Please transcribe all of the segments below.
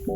Hi,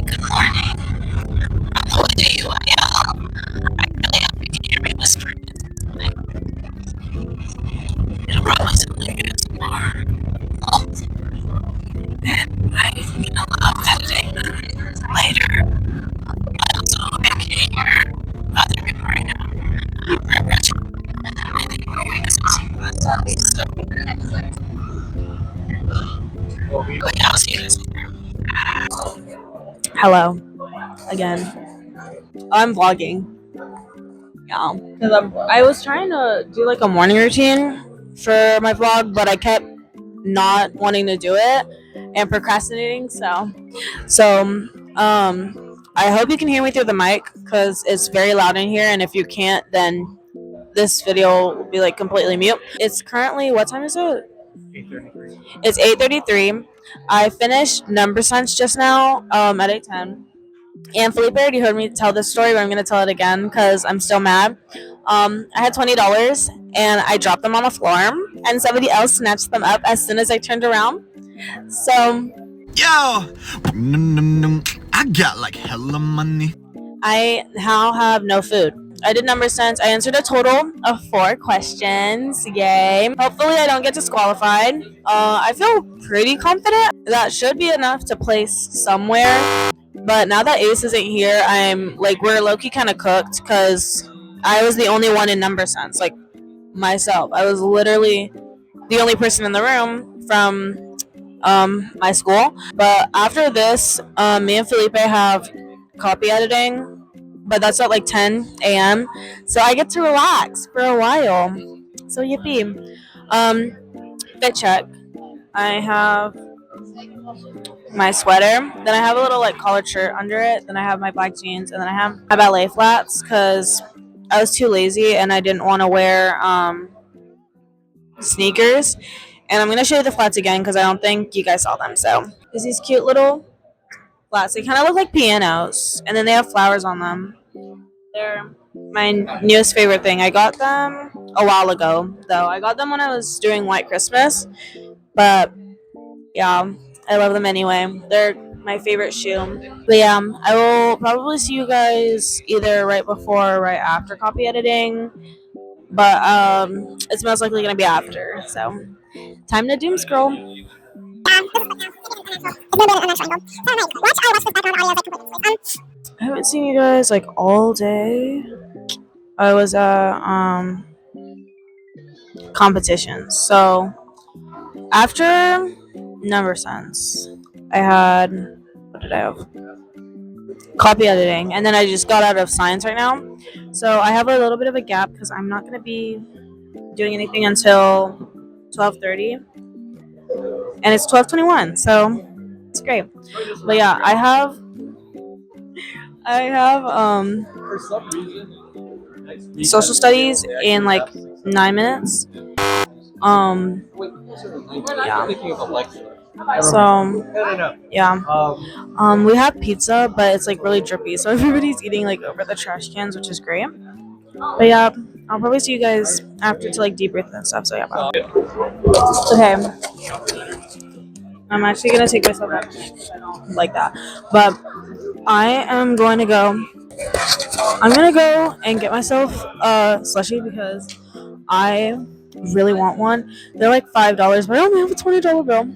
good morning. I'm going to UIL. I really hope you can hear me whispering. It'll probably sound like it tomorrow. And I'm gonna editing later. I also hope you can hear other people right now. I think we're going to so, but yeah, I'll see you guys later. Hello again. I'm vlogging. Yeah, because I was trying to do like a morning routine for my vlog, but I kept not wanting to do it and procrastinating. So I hope you can hear me through the mic because it's very loud in here, and if you can't, then this video will be like completely mute. It's currently, what time is it? 8:33. It's 8:33. I finished number sense just now at 8:10. And Felipe already heard me tell this story, but I'm going to tell it again because I'm still mad. I had $20 and I dropped them on the floor, and somebody else snatched them up as soon as I turned around. So, yo, I got like hella money. I now have no food. I did number sense. I answered a total of 4 questions. Yay. Hopefully, I don't get disqualified. I feel pretty confident. That should be enough to place somewhere. But now that Ace isn't here, I'm like, we're low-key kind of cooked because I was the only one in number sense, like myself. I was literally the only person in the room from my school. But after this, me and Felipe have copy editing, but that's at like 10 a.m. So I get to relax for a while. So yippee. Fit check. I have my sweater, then I have a little like collared shirt under it, then I have my black jeans, and then I have my ballet flats because I was too lazy and I didn't want to wear sneakers. And I'm gonna show you the flats again because I don't think you guys saw them. So there's these cute little flats. They kind of look like pianos, and then they have flowers on them. They're my newest favorite thing. I got them a while ago, though. I got them when I was doing White Christmas, but yeah, I love them anyway. They're my favorite shoe. But yeah, I will probably see you guys either right before or right after copy editing. But it's most likely gonna be after. So time to doom scroll. I haven't seen you guys like all day. I was at competitions. So after number sense, I had, what did I have? Copy editing, and then I just got out of science right now, so I have a little bit of a gap because I'm not going to be doing anything until 12:30, and it's 12:21, so it's great. But yeah, I have social studies in like 9 minutes. Yeah. So yeah, we have pizza, but it's like really drippy, so everybody's eating like over the trash cans, which is great. But yeah, I'll probably see you guys after to like debrief and stuff. So yeah, bye. Okay, I'm actually gonna take myself out like that, but I am going to go I'm gonna go and get myself a slushie because I really want one. They're like $5, but I only have a $20 bill.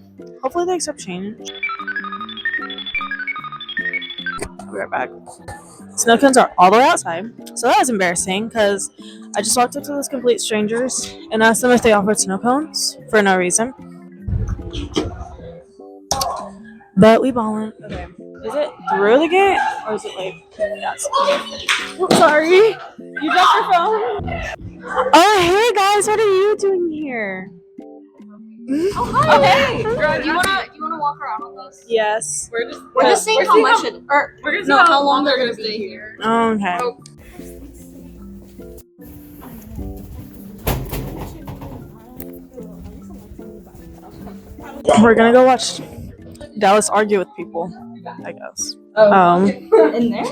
Hopefully they accept change. I'll be right back. Snow cones are all the way outside, so that was embarrassing because I just walked up to those complete strangers and asked them if they offered snow cones for no reason. But we ballin'. Okay. Is it through the gate or is it like? Yes. Oh, sorry. You dropped your phone. Oh hey guys, what are you doing here? Oh hi. Hey. Do you wanna walk around with us? Yes. We're just seeing how much it or how long they're gonna be here. Okay. We're gonna go watch Dallas argue with people, I guess. In there?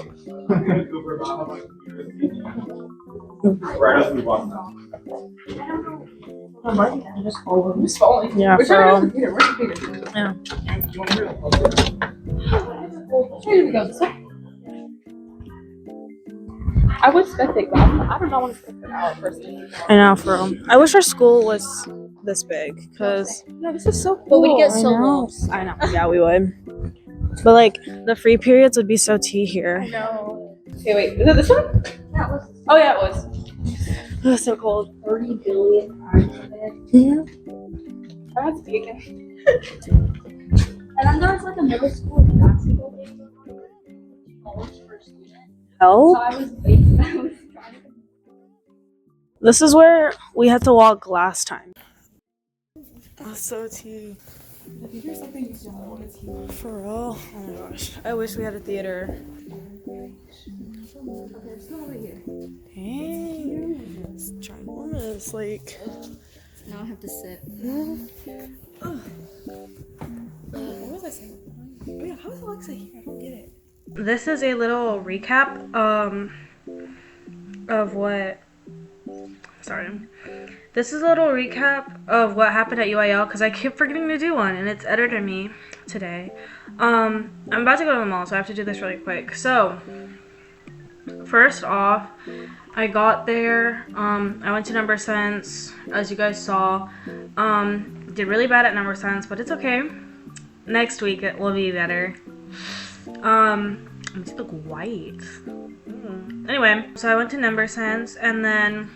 Yeah, for real. Yeah. I would spectate, but I don't want to spectate out personally. I know, for real. I wish our school was this big, because Yeah, this is so cool. But we'd get so lost. I know. Yeah, we would. But like the free periods would be so tea here. I know. Okay, wait. Is it this one? That was. Oh yeah, it was. It was so cold. 30 billion times a day. Mm-hmm. I had to be again. And then there was like a middle school basketball game for students. Help? So I was trying to. This is where we had to walk last time. Oh, so tea. If you hear something you don't know, it's here. For real? Oh my gosh. I wish we had a theater. Okay, it's not over here. Hey, it's ginormous. Like, Now I have to sit. what was I saying? Oh yeah, how is Alexa here? I don't get it. This is a little recap of what. Sorry. This is a little recap of what happened at UIL because I keep forgetting to do one and it's edited me today. I'm about to go to the mall, so I have to do this really quick. So, first off, I got there. I went to Number Sense, as you guys saw. Did really bad at Number Sense, but it's okay. Next week it will be better. I'm just look white. Anyway, so I went to Number Sense, and then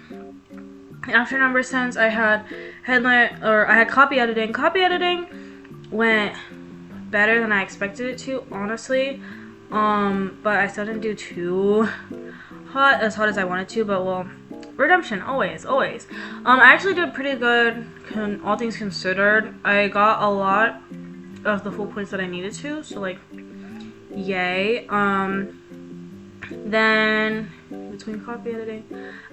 after Number Sense, I had copy editing. Copy editing went better than I expected it to, honestly. But I still didn't do too hot as I wanted to. But well, redemption always. I actually did pretty good, all things considered. I got a lot of the full points that I needed to. So like, yay. Then between copy editing,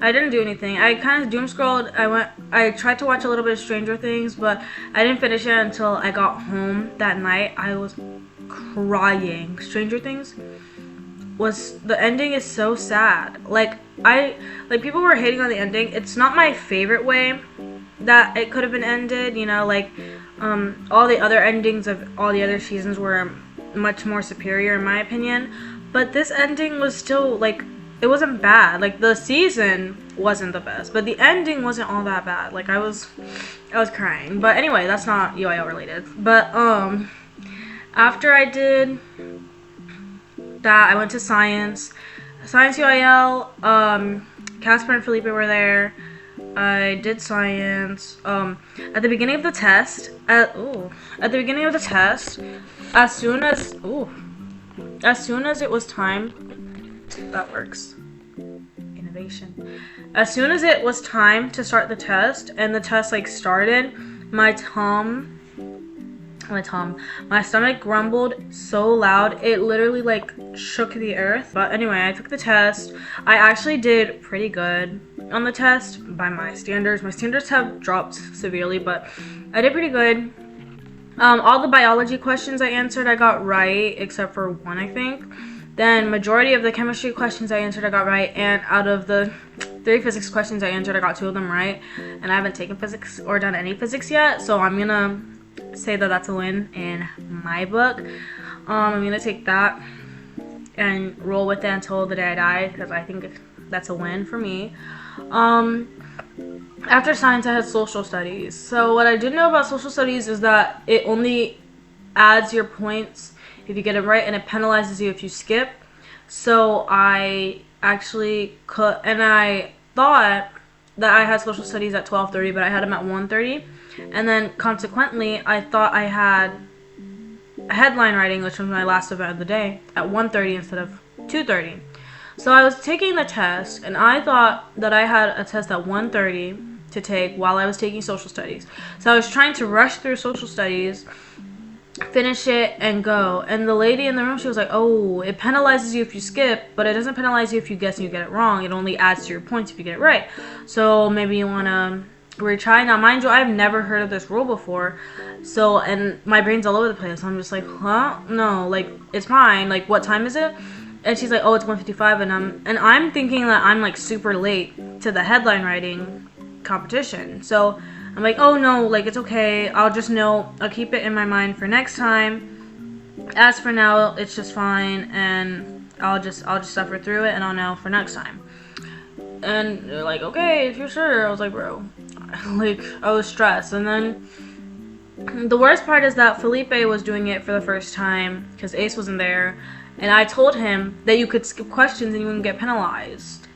I didn't do anything. I kind of doom scrolled. I tried to watch a little bit of Stranger Things, but I didn't finish it until I got home that night. I was crying. Stranger Things the ending is so sad. Like people were hating on the ending. It's not my favorite way that it could have been ended, you know, like all the other endings of all the other seasons were much more superior in my opinion. But this ending was still, like, it wasn't bad. Like, the season wasn't the best, but the ending wasn't all that bad. Like, I was crying. But anyway, that's not UIL related. But, after I did that, I went to Science UIL. Casper and Felipe were there. I did Science. At the beginning of the test, as soon as it was time, that works. Innovation. As soon as it was time to start the test, and the test like started, my stomach grumbled so loud it literally like shook the earth. But anyway, I took the test. I actually did pretty good on the test by my standards. My standards have dropped severely, but I did pretty good. All the biology questions I answered I got right, except for one, I think. Then majority of the chemistry questions I answered I got right, and out of the 3 physics questions I answered, I got 2 of them right. And I haven't taken physics or done any physics yet, so I'm gonna say that that's a win in my book. I'm gonna take that and roll with it until the day I die, because I think that's a win for me. After science, I had social studies. So what I didn't know about social studies is that it only adds your points if you get it right, and it penalizes you if you skip. So I actually could, and I thought that I had social studies at 12:30, but I had them at 1:30. And then consequently, I thought I had headline writing, which was my last event of the day, at 1:30 instead of 2:30. So I was taking the test, and I thought that I had a test at 1:30 to take while I was taking social studies. So I was trying to rush through social studies, finish it, and go. And the lady in the room, she was like, oh, it penalizes you if you skip, but it doesn't penalize you if you guess and you get it wrong. It only adds to your points if you get it right. So maybe you want to retry. Now, mind you, I've never heard of this rule before. So, and my brain's all over the place. I'm just like, huh? No, like, it's fine. Like, what time is it? And she's like, oh, it's 1:55, and I'm thinking that I'm like super late to the headline writing competition. So I'm like, oh no, like, it's okay. I'll just know. I'll keep it in my mind for next time. As for now, it's just fine, and I'll just suffer through it, and I'll know for next time. And they're like, okay, if you're sure. I was like, bro, like, I was stressed. And then the worst part is that Felipe was doing it for the first time because Ace wasn't there. And I told him that you could skip questions and you wouldn't get penalized.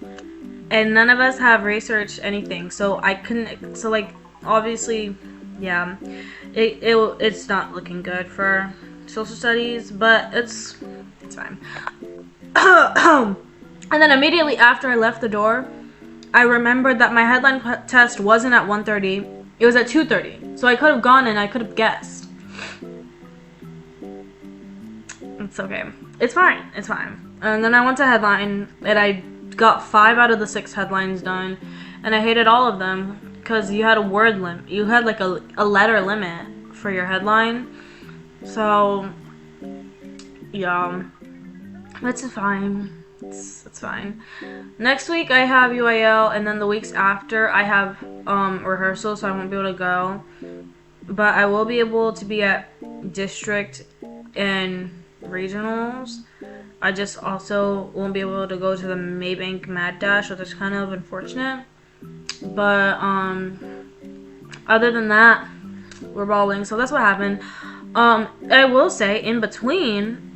And none of us have researched anything, so I couldn't. So, like, obviously, yeah, it's not looking good for social studies, but it's fine. And then immediately after I left the door, I remembered that my headline test wasn't at 1:30. It was at 2:30. So I could have gone and I could have guessed. It's okay. It's fine. It's fine. And then I went to headline, and I got 5 out of the 6 headlines done, and I hated all of them because you had a word limit. You had like a letter limit for your headline. So yeah, it's fine. It's fine. Next week I have UIL, and then the weeks after I have rehearsal, so I won't be able to go. But I will be able to be at district and regionals. I just also won't be able to go to the Maybank Mad Dash, which is kind of unfortunate. But other than that, we're balling. So that's what happened. I will say, in between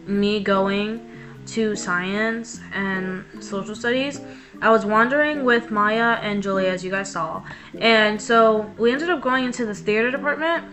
me going to science and social studies, I was wandering with Maya and Julia, as you guys saw. And so we ended up going into this theater department,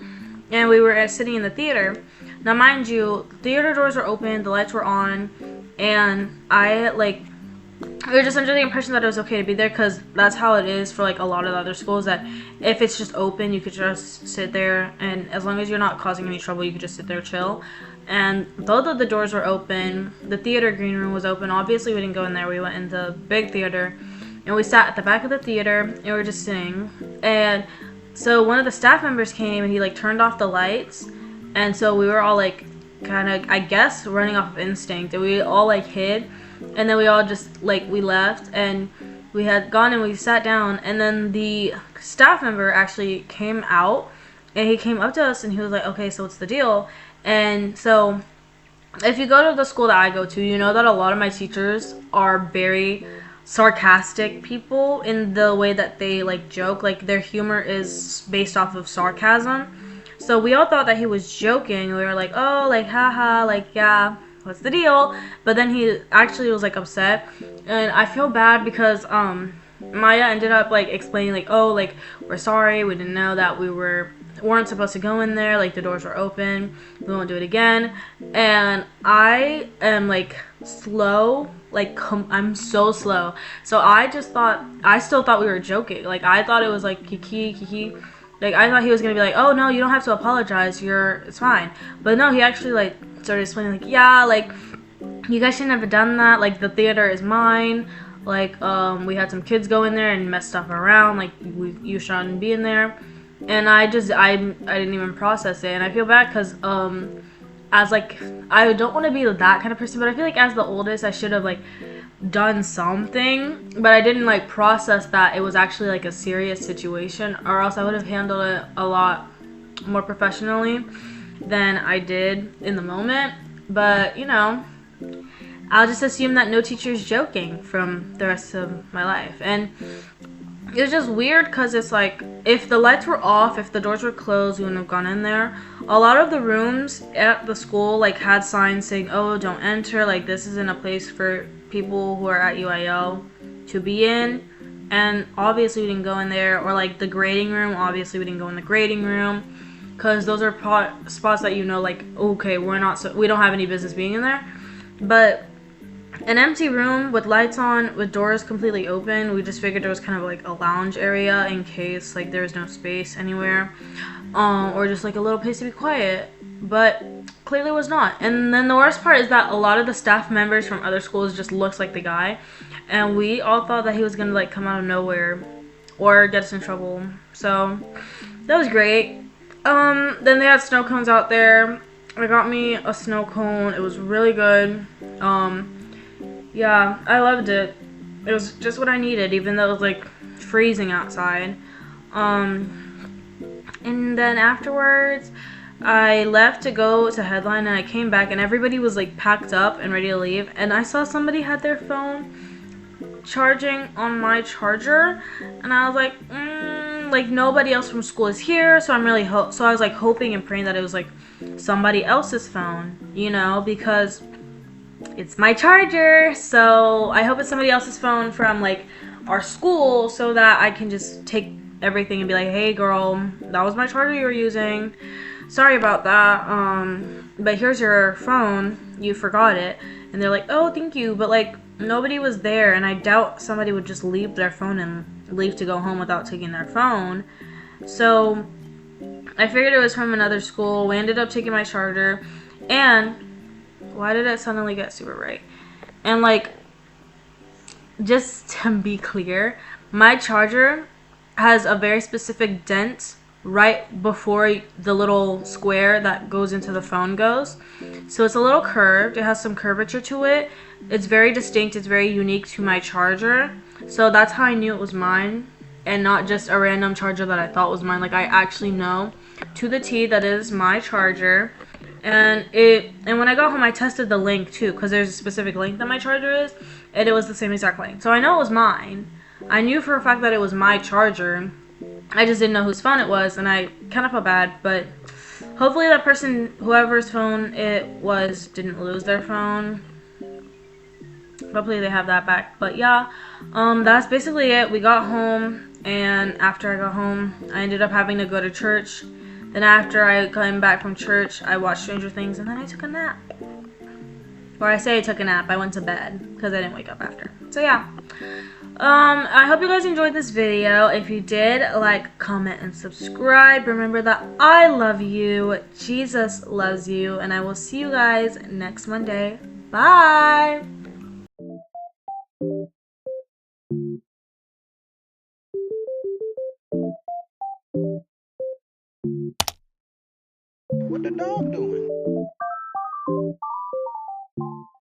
and we were sitting in the theater. Now, mind you, theater doors were open, the lights were on, and we were just under the impression that it was okay to be there, because that's how it is for like a lot of the other schools, that if it's just open, you could just sit there, and as long as you're not causing any trouble, you could just sit there, chill. And both of the doors were open. The theater green room was open. Obviously, we didn't go in there. We went in the big theater, and we sat at the back of the theater, and we were just sitting. And so one of the staff members came, and he like turned off the lights. And so we were all like kind of, I guess, running off of instinct, and we all like hid, and then we all just like, we left, and we had gone and we sat down, and then the staff member actually came out, and he came up to us, and he was like, okay, so what's the deal? And so if you go to the school that I go to, you know that a lot of my teachers are very sarcastic people in the way that they like joke. Like, their humor is based off of sarcasm. So we all thought that he was joking. We were like, oh, like, haha, like, yeah, what's the deal? But then he actually was like upset, and I feel bad because Maya ended up like explaining like, oh, like, we're sorry, we didn't know that we weren't supposed to go in there, like, the doors were open, we won't do it again. And I am like slow, like I'm so slow, so I still thought we were joking. Like, I thought it was like kiki. Like, I thought he was gonna be like, oh no, you don't have to apologize, it's fine. But no, he actually like started explaining like, yeah, like, you guys shouldn't have done that, like, the theater is mine, like, we had some kids go in there and mess stuff around, like, you shouldn't be in there. And I didn't even process it, and I feel bad because as like, I don't want to be that kind of person, but I feel like as the oldest I should have like done something, but I didn't like process that it was actually like a serious situation, or else I would have handled it a lot more professionally than I did in the moment. But you know, I'll just assume that no teacher's joking from the rest of my life. And it was just weird because it's like, if the lights were off, if the doors were closed, we wouldn't have gone in there. A lot of the rooms at the school like had signs saying, oh, don't enter, like this isn't a place for people who are at UIL to be in. And obviously we didn't go in there. Or like the grading room, obviously we didn't go in the grading room, because those are spots that, you know, like, okay, we don't have any business being in there. But an empty room with lights on, with doors completely open, we just figured it was kind of like a lounge area in case like there was no space anywhere, or just like a little place to be quiet. But clearly was not. And then the worst part is that a lot of the staff members from other schools just looks like the guy, and we all thought that he was gonna like come out of nowhere or get us in trouble. So that was great. Then they had snow cones out there. I got me a snow cone. It was really good. Yeah, I loved it. It was just what I needed, even though it was like freezing outside. And then afterwards, I left to go to Headline, and I came back, and everybody was like packed up and ready to leave. And I saw somebody had their phone charging on my charger, and I was like nobody else from school is here, so I'm really so I was like hoping and praying that it was like somebody else's phone, you know, because it's my charger. So I hope it's somebody else's phone from like our school, so that I can just take everything and be like, hey girl, that was my charger you were using, sorry about that, but here's your phone, you forgot it. And they're like, oh, thank you. But like nobody was there, and I doubt somebody would just leave their phone and leave to go home without taking their phone. So I figured it was from another school. We ended up taking my charger. And why did it suddenly get super bright? And like, just to be clear, my charger has a very specific dent right before the little square that goes into the phone goes. So it's a little curved. It has some curvature to it. It's very distinct. It's very unique to my charger. So that's how I knew it was mine, and not just a random charger that I thought was mine. Like, I actually know to the T that it is my charger. And when I got home, I tested the length too, because there's a specific length that my charger is, and it was the same exact length. So I know it was mine. I knew for a fact that it was my charger. I just didn't know whose phone it was, and I kind of felt bad. But hopefully that person, whoever's phone it was, didn't lose their phone. Hopefully they have that back. But yeah, that's basically it. We got home, and after I got home, I ended up having to go to church. Then after I came back from church, I watched Stranger Things, and then I took a nap. Or I say I took a nap, I went to bed, because I didn't wake up after. So yeah. I hope you guys enjoyed this video. If you did, like, comment, and subscribe. Remember that I love you, Jesus loves you, and I will see you guys next Monday. Bye! What the dog doing?